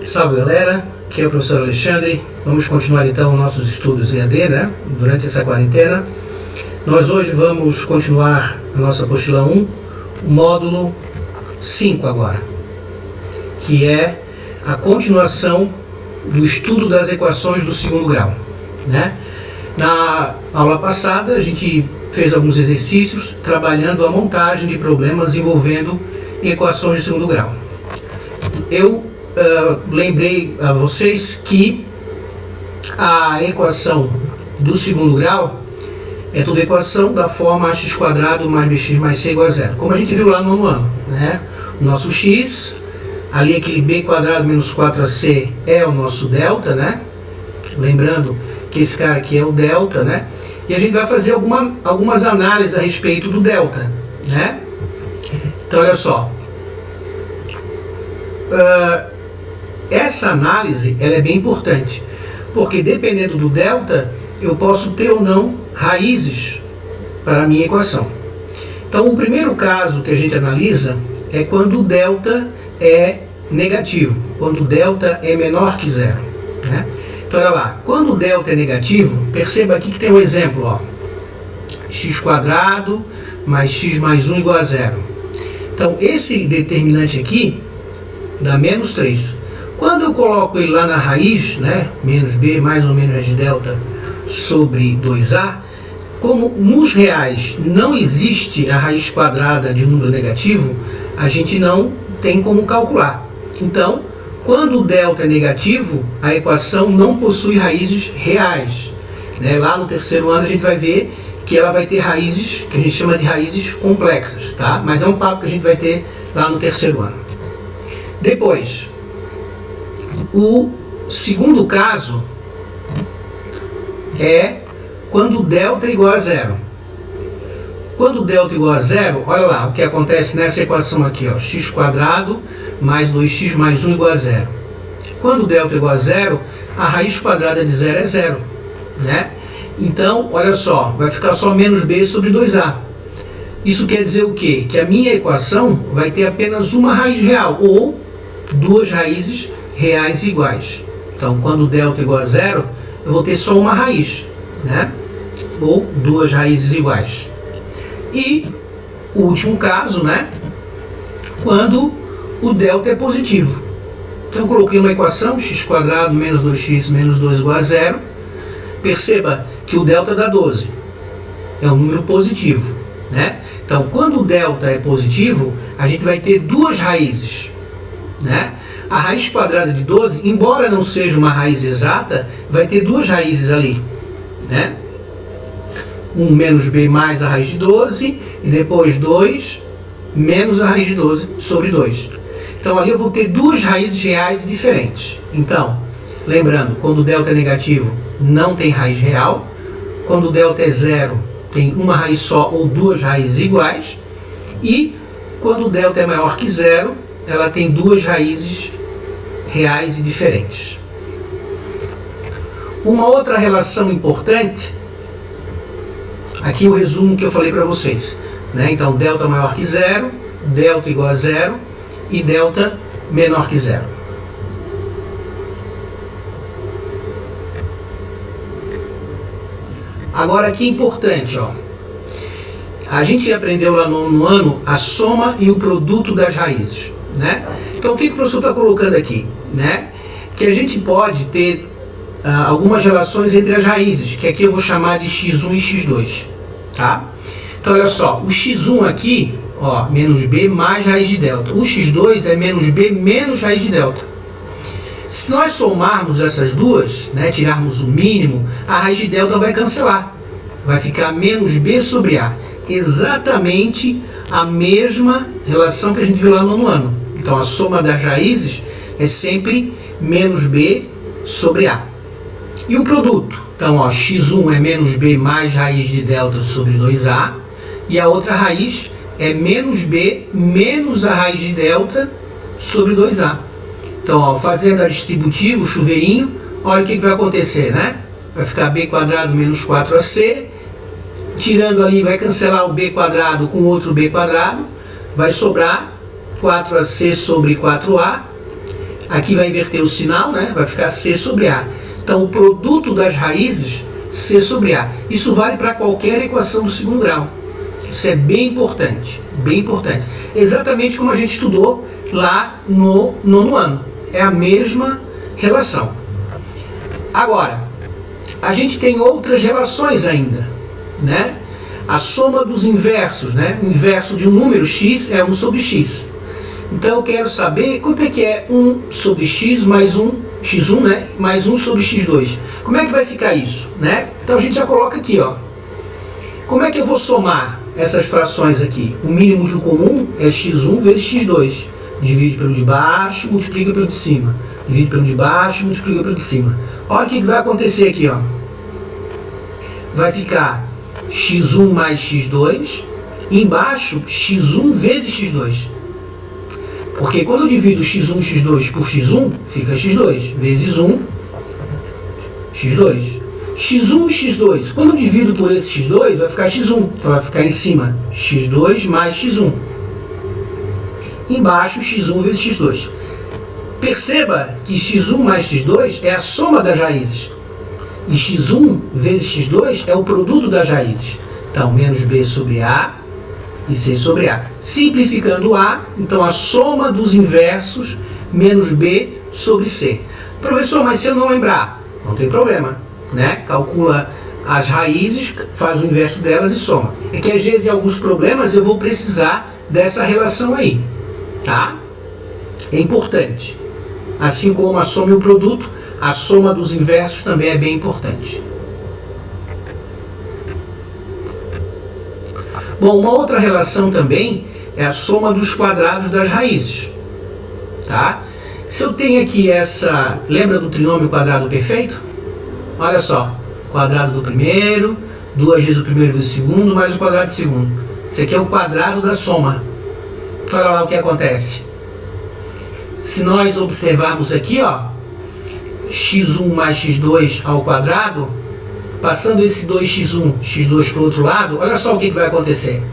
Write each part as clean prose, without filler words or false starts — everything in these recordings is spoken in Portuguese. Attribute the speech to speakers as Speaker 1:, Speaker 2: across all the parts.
Speaker 1: Salve galera, aqui é o professor Alexandre. Vamos continuar então nossos estudos EAD, né? Durante essa quarentena. Nós hoje vamos continuar a nossa apostila 1, o módulo 5 agora, que é a continuação do estudo das equações do segundo grau, né? Na aula passada a gente fez alguns exercícios trabalhando a montagem de problemas envolvendo equações de segundo grau. Eu lembrei a vocês que a equação do segundo grau é toda equação da forma ax² mais bx mais c igual a zero, como a gente viu lá no nono ano, né? O nosso x, ali aquele b² menos 4ac é o nosso delta, né? Lembrando que esse cara aqui é o delta, né? E a gente vai fazer algumas análises a respeito do delta, né? Então olha só, essa análise ela é bem importante, porque dependendo do delta eu posso ter ou não raízes para a minha equação. Então o primeiro caso que a gente analisa é quando o delta é negativo, quando o delta é menor que zero, né? Então olha lá, quando o delta é negativo, perceba aqui que tem um exemplo, ó, x² mais x mais 1 igual a zero. Então esse determinante aqui dá menos 3. Quando eu coloco ele lá na raiz, né, menos b mais ou menos de delta sobre 2a, como nos reais não existe a raiz quadrada de número negativo, a gente não tem como calcular. Então, quando o delta é negativo, a equação não possui raízes reais, né? Lá no terceiro ano a gente vai ver que ela vai ter raízes, que a gente chama de raízes complexas, tá? Mas é um papo que a gente vai ter lá no terceiro ano. Depois, o segundo caso é quando o delta é igual a zero. Quando o delta é igual a zero, olha lá o que acontece nessa equação aqui, ó, x² mais 2x mais 1 igual a zero. Quando o delta é igual a zero, a raiz quadrada de zero é zero, né? Então, olha só, vai ficar só menos b sobre 2a. Isso quer dizer o quê? Que a minha equação vai ter apenas uma raiz real, ou duas raízes reais iguais. Então, quando o delta é igual a zero, eu vou ter só uma raiz, né? Ou duas raízes iguais. E o último caso, né? Quando o delta é positivo. Então, eu coloquei uma equação, x² menos 2x menos 2 igual a zero. Perceba que o delta dá 12. É um número positivo, né? Então, quando o delta é positivo, a gente vai ter duas raízes, né? A raiz quadrada de 12, embora não seja uma raiz exata, vai ter duas raízes ali, né? 1 menos b mais a raiz de 12, e depois 2 menos a raiz de 12 sobre 2. Então ali eu vou ter duas raízes reais diferentes. Então, lembrando, quando o delta é negativo, não tem raiz real. Quando o delta é zero, tem uma raiz só ou duas raízes iguais. E quando o delta é maior que zero, ela tem duas raízes reais e diferentes. Uma outra relação importante, aqui o resumo que eu falei para vocês, né? Então, delta maior que zero, delta igual a zero e delta menor que zero. Agora aqui importante, ó, a gente aprendeu lá no ano a soma e o produto das raízes, né? Então o que o professor está colocando aqui, né? Que a gente pode ter algumas relações entre as raízes, que aqui eu vou chamar de x1 e x2, tá? Então olha só, o x1 aqui, ó, menos b mais raiz de delta. O x2 é menos b menos raiz de delta. Se nós somarmos essas duas, né, tirarmos o mínimo, a raiz de delta vai cancelar. Vai ficar menos b sobre a. Exatamente a mesma relação que a gente viu lá no nono ano. Então a soma das raízes é sempre menos b sobre a. E o produto? Então, ó, x1 é menos b mais raiz de delta sobre 2a. E a outra raiz é menos b menos a raiz de delta sobre 2a. Então, ó, fazendo a distributiva, o chuveirinho, olha o que vai acontecer, né? Vai ficar b² menos 4ac. Tirando ali, vai cancelar o b² com outro b². Vai sobrar 4ac sobre 4a. Aqui vai inverter o sinal, né? Vai ficar C sobre A. Então, o produto das raízes, C sobre A. Isso vale para qualquer equação do segundo grau. Isso é bem importante, bem importante. Exatamente como a gente estudou lá no nono ano. É a mesma relação. Agora, a gente tem outras relações ainda, né? A soma dos inversos, né? O inverso de um número x é 1 sobre x. Então eu quero saber quanto é que é 1 sobre x mais 1, x1, né? Mais 1 sobre x2. Como é que vai ficar isso, né? Então a gente já coloca aqui, ó. Como é que eu vou somar essas frações aqui? O mínimo de comum é x1 vezes x2. Divide pelo de baixo, multiplica pelo de cima. Divide pelo de baixo, multiplica pelo de cima. Olha o que vai acontecer aqui, ó. Vai ficar x1 mais x2, embaixo x1 vezes x2. Porque quando eu divido x1, x2 por x1, fica x2 vezes 1, x2. x1, x2, quando eu divido por esse x2, vai ficar x1. Então vai ficar em cima x2 mais x1. Embaixo x1 vezes x2. Perceba que x1 mais x2 é a soma das raízes. E x1 vezes x2 é o produto das raízes. Então, menos b sobre a e c sobre a. Simplificando a, então a soma dos inversos menos b sobre c. Professor, mas se eu não lembrar, não tem problema, né? Calcula as raízes, faz o inverso delas e soma. É que às vezes em alguns problemas eu vou precisar dessa relação aí, tá? É importante. Assim como a soma e o produto, a soma dos inversos também é bem importante. Bom, uma outra relação também é a soma dos quadrados das raízes, tá? Se eu tenho aqui essa... Lembra do trinômio quadrado perfeito? Olha só, quadrado do primeiro, 2 vezes o primeiro vezes o segundo, mais o quadrado do segundo. Isso aqui é o quadrado da soma. Olha lá o que acontece. Se nós observarmos aqui, ó, x1 mais x2 ao quadrado, passando esse 2x1, x2 para o outro lado, olha só o que vai acontecer.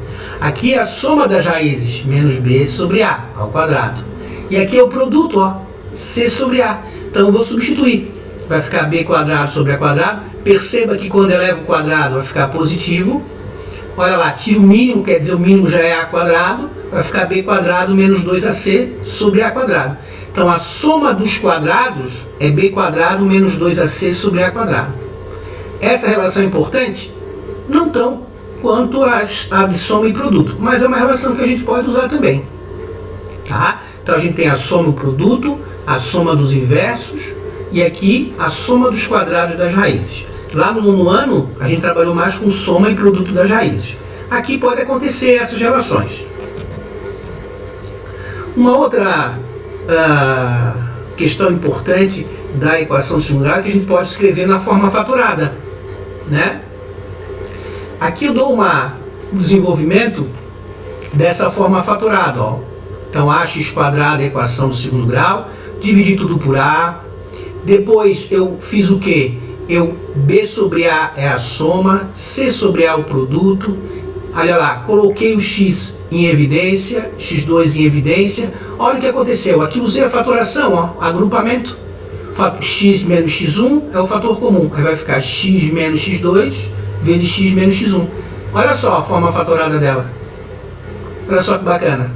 Speaker 1: Aqui é a soma das raízes, menos b sobre a ao quadrado. E aqui é o produto, ó, c sobre a. Então eu vou substituir. Vai ficar b quadrado sobre a quadrado. Perceba que quando elevo o quadrado vai ficar positivo. Olha lá, tiro o mínimo, quer dizer o mínimo já é a quadrado. Vai ficar b quadrado menos 2ac sobre a quadrado. Então a soma dos quadrados é b quadrado menos 2ac sobre a quadrado. Essa relação é importante? Não tão quanto a de soma e produto, mas é uma relação que a gente pode usar também. Tá? Então a gente tem a soma e o produto, a soma dos inversos e aqui a soma dos quadrados das raízes. Lá no nono ano a gente trabalhou mais com soma e produto das raízes. Aqui pode acontecer essas relações. Uma outra questão importante da equação singular que a gente pode escrever na forma fatorada, né? Aqui eu dou um desenvolvimento dessa forma fatorada, ó. Então ax quadrado é a equação do segundo grau, dividi tudo por a, depois eu fiz o que? B sobre a é a soma, c sobre a é o produto, olha lá, coloquei o x em evidência, x2 em evidência, olha o que aconteceu, aqui usei a fatoração, ó, agrupamento, x menos x1 é o fator comum, aí vai ficar x menos x2 vezes x menos x1. Olha só a forma fatorada dela. Olha só que bacana.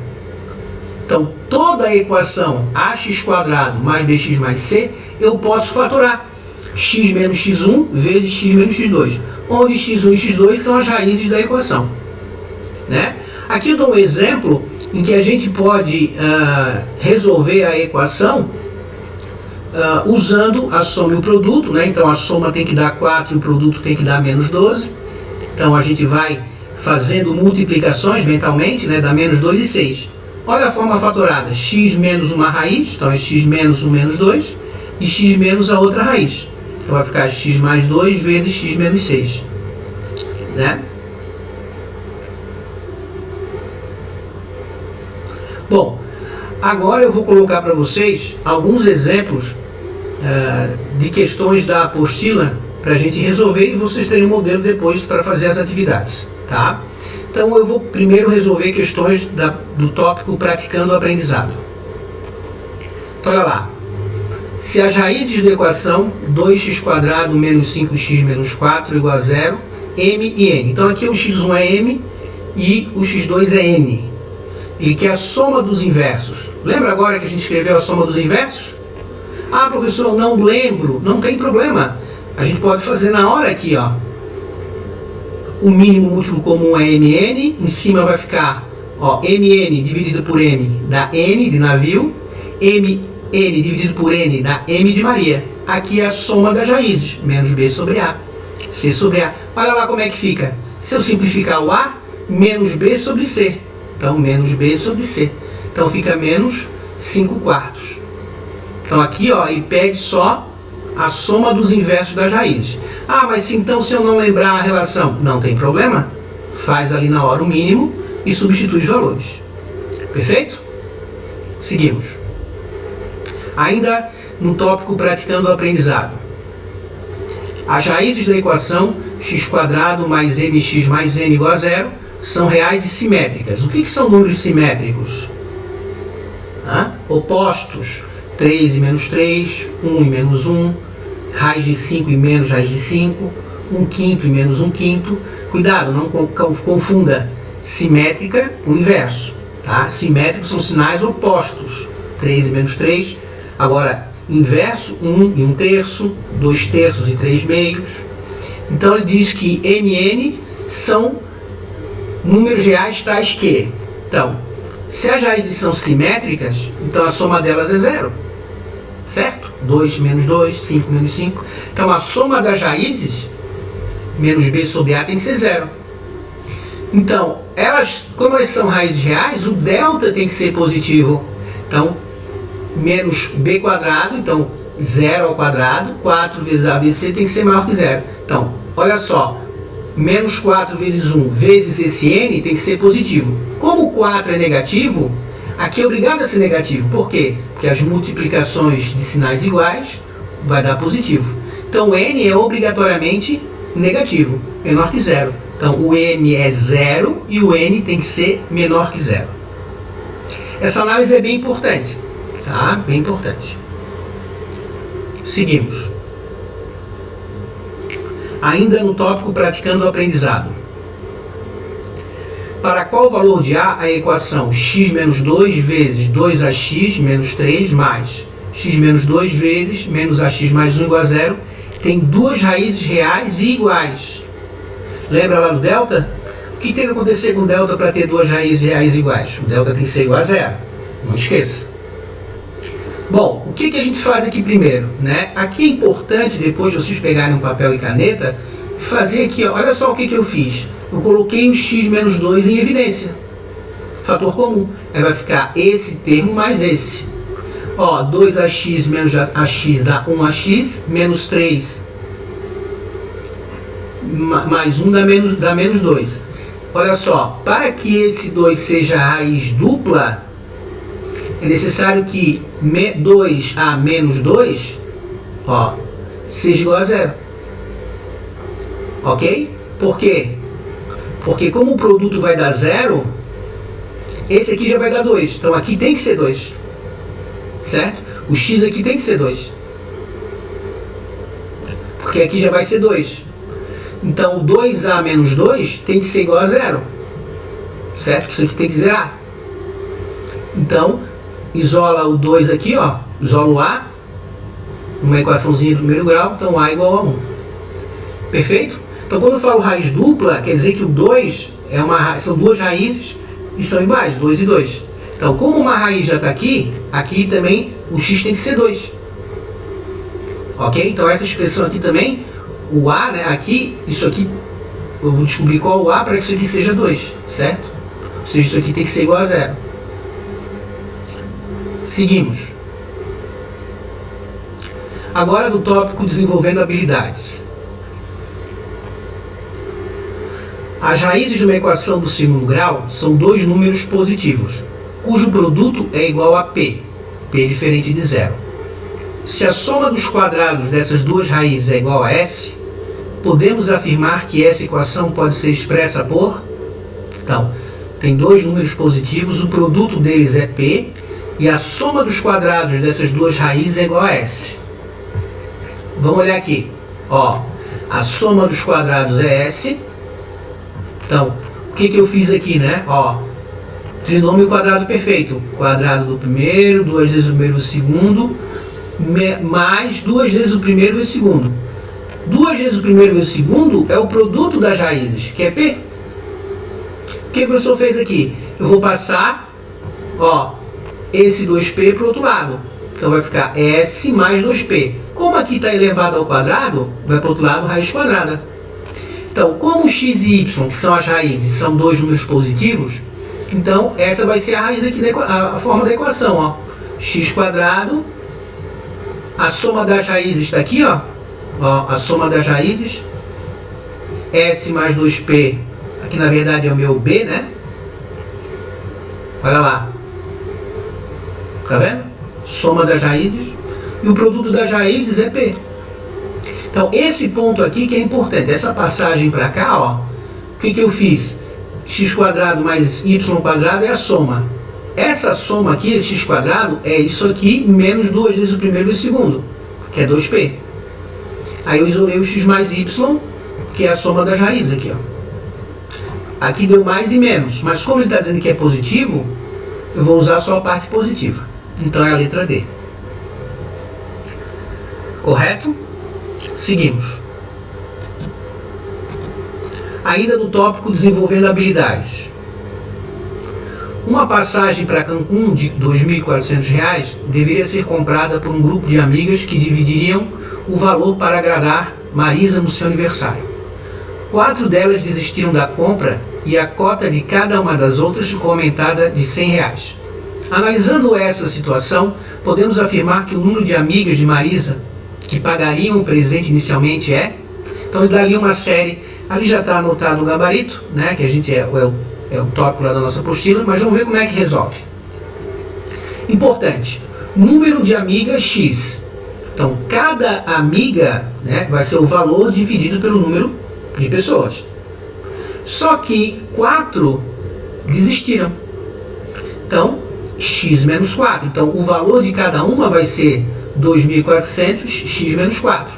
Speaker 1: Então, toda a equação ax quadrado mais bx mais c, eu posso fatorar. X menos x1 vezes x menos x2. Onde x1 e x2 são as raízes da equação. Né? Aqui eu dou um exemplo em que a gente pode resolver a equação usando a soma e o produto, né? Então a soma tem que dar 4 e o produto tem que dar menos 12. Então a gente vai fazendo multiplicações mentalmente, né? Dá menos 2 e 6. Olha a forma fatorada, x menos uma raiz, então é x menos 1 menos 2, e x menos a outra raiz. Então vai ficar x mais 2 vezes x menos 6. Né? Bom, agora eu vou colocar para vocês alguns exemplos de questões da apostila para a gente resolver e vocês terem um modelo depois para fazer as atividades, tá? Então eu vou primeiro resolver questões do tópico praticando o aprendizado. Então olha lá, se as raízes da equação 2x² menos 5x menos 4 igual a 0, m e n. Então aqui o x1 é m e o x2 é n. Ele quer a soma dos inversos. Lembra agora que a gente escreveu a soma dos inversos? Ah, professor, não lembro. Não tem problema. A gente pode fazer na hora aqui, ó. O mínimo múltiplo comum é mn. Em cima vai ficar, ó, mn dividido por m dá n de navio. mn dividido por n dá m de Maria. Aqui é a soma das raízes. Menos b sobre a. C sobre a. Olha lá como é que fica. Se eu simplificar o a, menos b sobre c. Então, menos b sobre c. Então, fica menos 5/4. Então, aqui, ó, ele pede só a soma dos inversos das raízes. Ah, mas então, se eu não lembrar a relação, não tem problema. Faz ali na hora o mínimo e substitui os valores. Perfeito? Seguimos. Ainda no tópico praticando o aprendizado. As raízes da equação x² mais mx mais n igual a 0 são reais e simétricas. O que são números simétricos? Opostos. 3 e menos 3, 1 e menos 1, raiz de 5 e menos raiz de 5, 1/5 e menos 1/5. Cuidado, não confunda simétrica com inverso. Tá? Simétricos são sinais opostos. 3 e menos 3. Agora, inverso, 1 e 1/3, 2/3 e 3/2. Então, ele diz que mn são números reais tais que... Então, se as raízes são simétricas, então a soma delas é 0. Certo? 2 menos 2, 5 menos 5. Então, a soma das raízes, menos b sobre a, tem que ser 0. Então, como elas são raízes reais, o delta tem que ser positivo. Então, menos b², então 0 ao quadrado, 4 vezes a vezes c tem que ser maior que 0. Então, olha só, menos 4 vezes 1 vezes esse n tem que ser positivo. Como 4 é negativo, aqui é obrigado a ser negativo. Por quê? Porque as multiplicações de sinais iguais vai dar positivo. Então, n é obrigatoriamente negativo, menor que 0. Então, o m é 0 e o n tem que ser menor que 0. Essa análise é bem importante. Tá? Bem importante. Seguimos. Ainda no tópico praticando o aprendizado. Para qual valor de a equação x menos 2 vezes 2ax menos 3 mais x menos 2 vezes menos ax mais 1 igual a 0 tem duas raízes reais e iguais? Lembra lá do delta? O que tem que acontecer com o delta para ter duas raízes reais e iguais? O delta tem que ser igual a 0. Não esqueça. Bom, o que a gente faz aqui primeiro? Né? Aqui é importante, depois de vocês pegarem um papel e caneta, fazer aqui, ó, olha só o que eu fiz. Eu coloquei o x menos 2 em evidência. Fator comum. Aí vai ficar esse termo mais esse. Ó, 2ax menos ax dá 1ax, menos 3 mais 1 dá menos 2. Olha só, para que esse 2 seja raiz dupla, é necessário que 2a menos 2, ó, seja igual a 0. Ok? Por quê? Porque como o produto vai dar 0, esse aqui já vai dar 2. Então aqui tem que ser 2. Certo? O x aqui tem que ser 2. Porque aqui já vai ser 2. Então 2a menos 2 tem que ser igual a 0. Certo? Isso aqui tem que zerar. Então, isola o 2 aqui, ó. Isola o a. Uma equaçãozinha do primeiro grau. Então a igual a 1. Perfeito? Então quando eu falo raiz dupla, quer dizer que o 2 são duas raízes e são iguais, 2 e 2. Então, como uma raiz já está aqui, aqui também o x tem que ser 2. Ok? Então essa expressão aqui também, o a, né, aqui, isso aqui, eu vou descobrir qual o a para que isso aqui seja 2, certo? Ou seja, isso aqui tem que ser igual a 0. Seguimos. Agora do tópico desenvolvendo habilidades. As raízes de uma equação do segundo grau são dois números positivos, cujo produto é igual a p, p é diferente de 0. Se a soma dos quadrados dessas duas raízes é igual a s, podemos afirmar que essa equação pode ser expressa por... Então, tem dois números positivos, o produto deles é p, e a soma dos quadrados dessas duas raízes é igual a S. Vamos olhar aqui. Ó, a soma dos quadrados é S. Então, o que eu fiz aqui, né? Ó, trinômio quadrado perfeito. Quadrado do primeiro, 2 vezes o primeiro vezes o segundo, mais 2 vezes o primeiro vezes o segundo. 2 vezes o primeiro vezes o segundo é o produto das raízes, que é P. O que o professor fez aqui? Eu vou passar, ó, esse 2P para o outro lado. Então vai ficar S mais 2P. Como aqui está elevado ao quadrado, vai para o outro lado raiz quadrada. Então, como x e y, que são as raízes, são dois números positivos, então essa vai ser a raiz aqui, a forma da equação, ó. X quadrado, a soma das raízes está aqui, ó. Ó, a soma das raízes, S mais 2P, aqui na verdade é o meu B, né? Olha lá. Tá vendo? Soma das raízes. E o produto das raízes é P. Então, esse ponto aqui que é importante. Essa passagem para cá, ó. O que eu fiz? X quadrado mais Y quadrado é a soma. Essa soma aqui, esse X quadrado, é isso aqui menos 2 vezes o primeiro vezes o segundo, que é 2P. Aí eu isolei o X mais Y, que é a soma das raízes aqui, ó. Aqui deu mais e menos, mas como ele está dizendo que é positivo, eu vou usar só a parte positiva. Então é a letra D. Correto? Seguimos. Ainda no tópico desenvolvendo habilidades. Uma passagem para Cancún de R$ 2.400 deveria ser comprada por um grupo de amigas que dividiriam o valor para agradar Marisa no seu aniversário. 4 delas desistiram da compra e a cota de cada uma das outras ficou aumentada de R$ 100. Analisando essa situação, podemos afirmar que o número de amigas de Marisa que pagariam o presente inicialmente é... Então ele dá ali uma série, ali já está anotado o gabarito, né, que a gente é o tópico lá da nossa apostila, mas vamos ver como é que resolve. Importante, número de amigas X. Então cada amiga, né, vai ser o valor dividido pelo número de pessoas. Só que 4 desistiram. Então, x menos 4. Então, o valor de cada uma vai ser 2.400, x menos 4.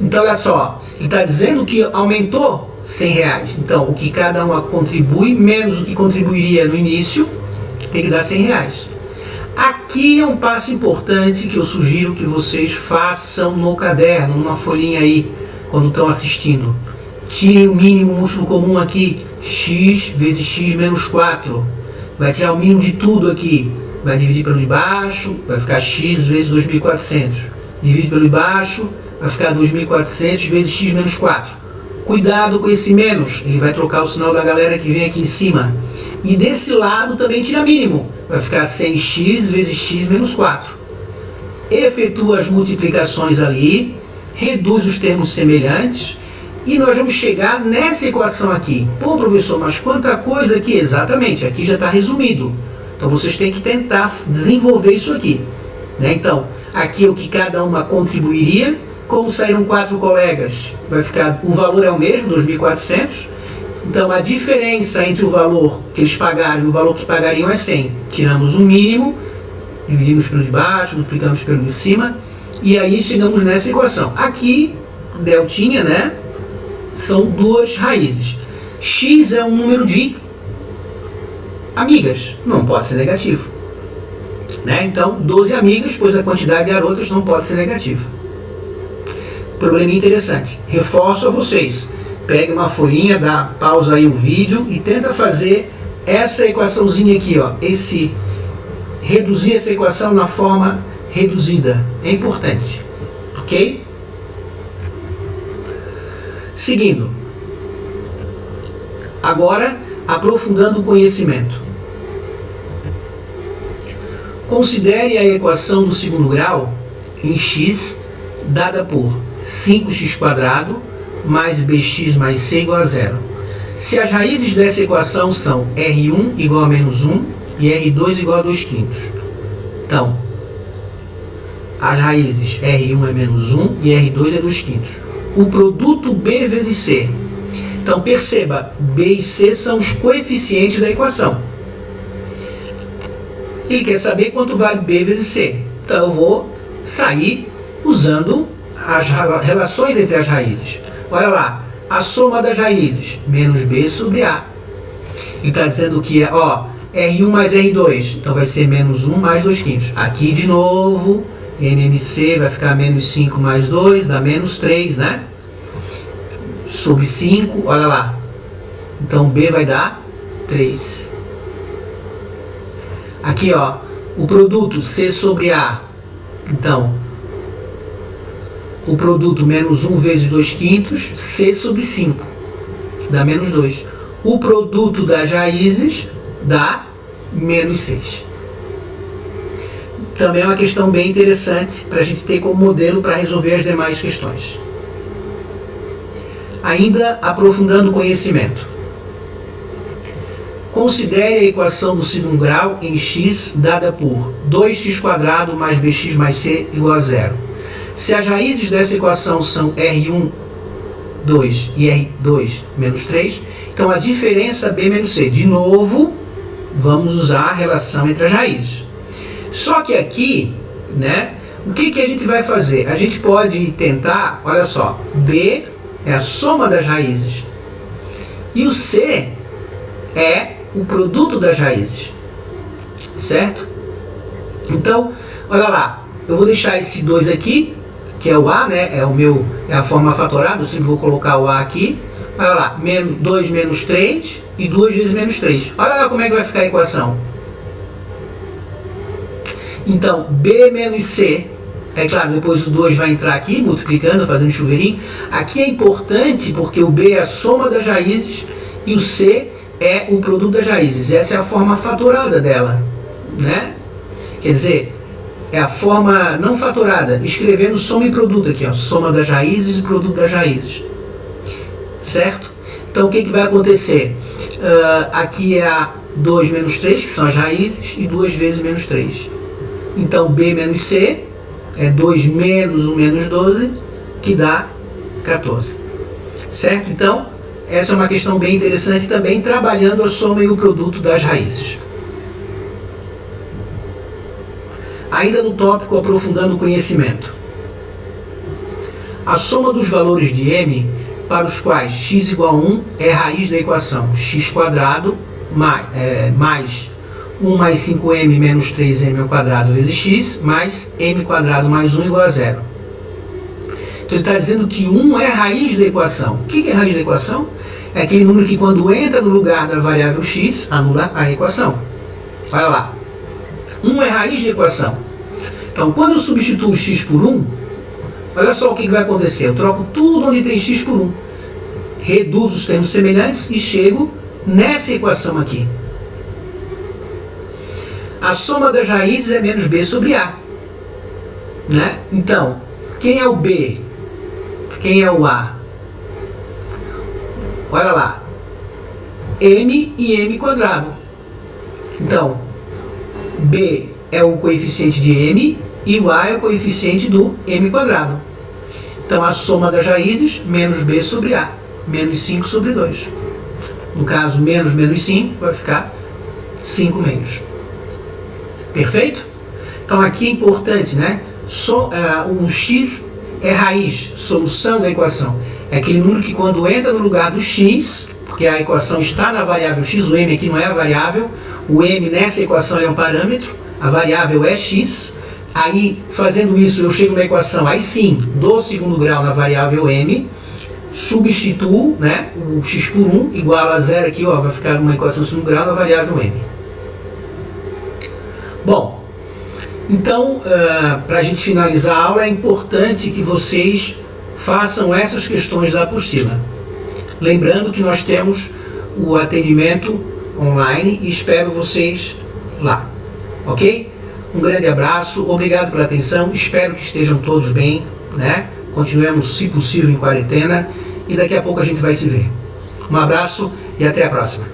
Speaker 1: Então, olha só, ele está dizendo que aumentou R$ 100. Então, o que cada uma contribui, menos o que contribuiria no início, tem que dar R$ 100. Aqui é um passo importante que eu sugiro que vocês façam no caderno, numa folhinha aí, quando estão assistindo. Tirem o mínimo múltiplo comum aqui, x vezes x menos 4. Vai tirar o mínimo de tudo aqui. Vai dividir pelo de baixo, vai ficar x vezes 2.400. Divide pelo de baixo, vai ficar 2.400 vezes x menos 4. Cuidado com esse menos, ele vai trocar o sinal da galera que vem aqui em cima. E desse lado também tira mínimo, vai ficar 100x vezes x menos 4. Efetua as multiplicações ali, reduz os termos semelhantes, e nós vamos chegar nessa equação aqui. Pô, professor, mas quanta coisa aqui? Exatamente, aqui já está resumido. Então vocês têm que tentar desenvolver isso aqui, né? Então, aqui é o que cada uma contribuiria. Como saíram 4 colegas, vai ficar, o valor é o mesmo, 2.400. Então a diferença entre o valor que eles pagaram e o valor que pagariam é 100. Tiramos o mínimo, dividimos pelo de baixo, multiplicamos pelo de cima, e aí chegamos nessa equação. Aqui, deltinha, né? São duas raízes. X é um número de amigas, não pode ser negativo, né? Então, 12 amigas, pois a quantidade de garotas não pode ser negativa. Problema interessante. Reforço a vocês. Pegue uma folhinha, dá pausa aí o vídeo e tenta fazer essa equaçãozinha aqui, ó. Reduzir essa equação na forma reduzida. É importante, ok? Seguindo, agora aprofundando o conhecimento. Considere a equação do segundo grau em x dada por 5x² mais bx mais c igual a 0. Se as raízes dessa equação são R1 igual a menos 1 e R2 igual a 2/5. Então, as raízes R1 é menos 1 e R2 é 2/5. O produto B vezes C. Então perceba, B e C são os coeficientes da equação. Ele quer saber quanto vale B vezes C. Então eu vou sair usando as relações entre as raízes. Olha lá, a soma das raízes, menos B sobre A. Ele está dizendo que R1 mais R2, então vai ser menos 1 mais 2 quintos. Aqui de novo, MMC vai ficar menos 5 mais 2, dá menos 3, né? Sobre 5, olha lá. Então B vai dar 3. Aqui, o produto C sobre A. Então, o produto menos 1 vezes 2 quintos, C sobre 5, dá menos 2. O produto das raízes dá menos 6. Também é uma questão bem interessante para a gente ter como modelo para resolver as demais questões. Ainda aprofundando o conhecimento. Considere a equação do segundo grau em x dada por 2x² mais bx mais c igual a 0. Se as raízes dessa equação são R1, 2 e R2 menos 3, então a diferença B menos C. De novo, vamos usar a relação entre as raízes. Só que aqui, né, o que a gente vai fazer? A gente pode tentar, olha só, B é a soma das raízes e o C é o produto das raízes, certo? Então, olha lá, eu vou deixar esse 2 aqui, que é o A, né? É a forma fatorada, eu sempre vou colocar o A aqui. Olha lá, 2 menos 3 e 2 vezes menos 3. Olha lá como é que vai ficar a equação. Então, B menos C, é claro, depois o 2 vai entrar aqui, multiplicando, fazendo chuveirinho. Aqui é importante porque o B é a soma das raízes e o C é o produto das raízes. Essa é a forma fatorada dela, né? Quer dizer, é a forma não fatorada, escrevendo soma e produto aqui, soma das raízes e produto das raízes. Certo? Então o que vai acontecer? Aqui é a 2 menos 3, que são as raízes, e 2 vezes menos 3. Então B menos C é 2 menos 1 menos 12, que dá 14. Certo? Então, essa é uma questão bem interessante também, trabalhando a soma e o produto das raízes. Ainda no tópico aprofundando o conhecimento. A soma dos valores de m para os quais x igual a 1 é a raiz da equação x² mais 1 mais 5m menos 3m ao quadrado vezes x mais m² mais 1 igual a 0. Então ele está dizendo que 1 é a raiz da equação. O que é a raiz da equação? É aquele número que quando entra no lugar da variável x, anula a equação. Olha lá. 1 é a raiz da equação. Então, quando eu substituo x por 1, olha só o que vai acontecer. Eu troco tudo onde tem x por 1. Reduzo os termos semelhantes e chego nessa equação aqui. A soma das raízes é menos b sobre a. Né? Então, quem é o b? Quem é o a? Olha lá. M e m². Então, b é o coeficiente de m e o a é o coeficiente do m². Então, a soma das raízes, menos b sobre a. Menos 5 sobre 2. No caso, menos 5, vai ficar 5 menos. Perfeito? Então, aqui é importante, né? Um x é raiz, solução da equação. É aquele número que quando entra no lugar do x, porque a equação está na variável x, o m aqui não é a variável, o m nessa equação é um parâmetro, a variável é x. Aí, fazendo isso, eu chego na equação, aí sim, do segundo grau na variável m, substituo, né, o x por 1 igual a 0 aqui, vai ficar uma equação de segundo grau na variável m. Bom, então, para a gente finalizar a aula, é importante que vocês façam essas questões da apostila. Lembrando que nós temos o atendimento online e espero vocês lá. Ok? Um grande abraço, obrigado pela atenção, espero que estejam todos bem, né? Continuemos, se possível, em quarentena e daqui a pouco a gente vai se ver. Um abraço e até a próxima.